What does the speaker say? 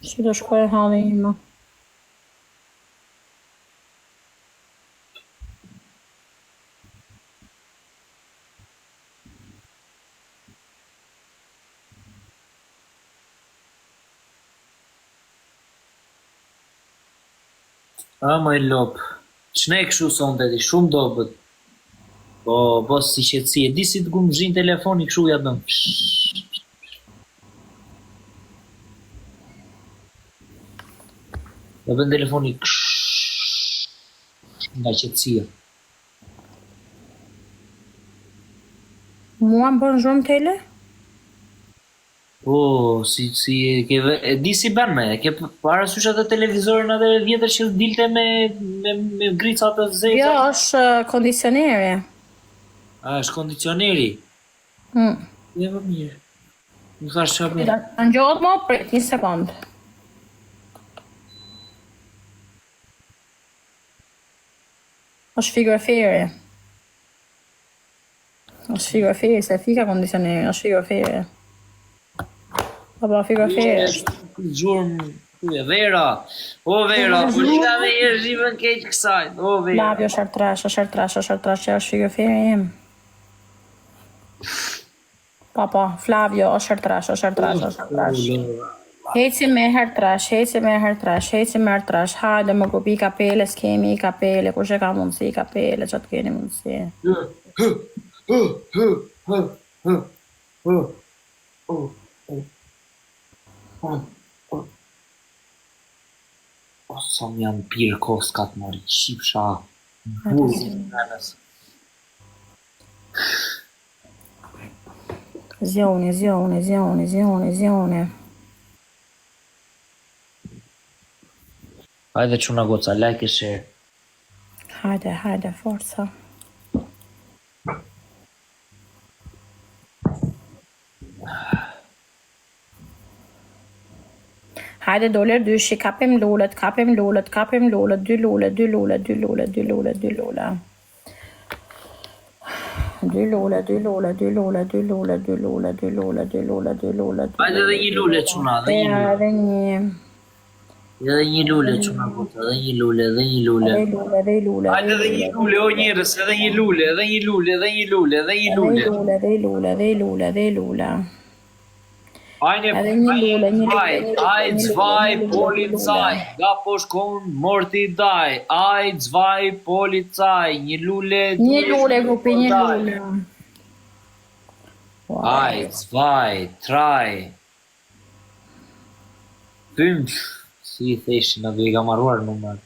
Si do shkoj halli ima. Më i lop. Ç'ne kështu sonte ti, shumë dobët. Po si qetësi, e di si të gumë zhin telefoni kështu ja dëm. Ja bën telefoni nga qetësia. Mua më bën zhurmë tele? Po, e di si bën me, ke parasysh atë televizorin atë vjetër që dilte me grica të Jo, zeza? është kondicioneri. A, është kondicioneri? Je më mirë. Më thash çfarë bën? Në gjohet më, prit, një sekund. është frigoriferi. është frigoriferi, se fika kondicioneri, është frigoriferi. Po, frigoriferi është. Gjurmë, Vera. O Vera, po lida me e zhivën keq kësaj. O Vera. Flavio është artrash që është frigoriferi im. Po, Flavio është artrash. Heci me hertrash. Hajde më kupi kapele, s'kemi i kapele, kush e ka mundësi i kapele, që të keni mundësi. O, sa më janë pirë koskat mori, qipsha, burë, nënës. Zjoni. Hajde çuna goca, like e share. Hajde, forca. Hajde dolar dyshi, kapim lullet, 2 lullet, 2 lullet. 2 lullet. Hajde dhe një lule çuna, dhe një lule çuna goca, dhe një lule. Hajde dhe një lule, o njerës, edhe një lule. Dhe lule. Aj, zwei, policaj, nga po shkon, morti daj, aj, zwei, policaj, një lule, grupi, një lule. Aj, zwei, traj, 5, si i theshin, atë i ka marruar numër.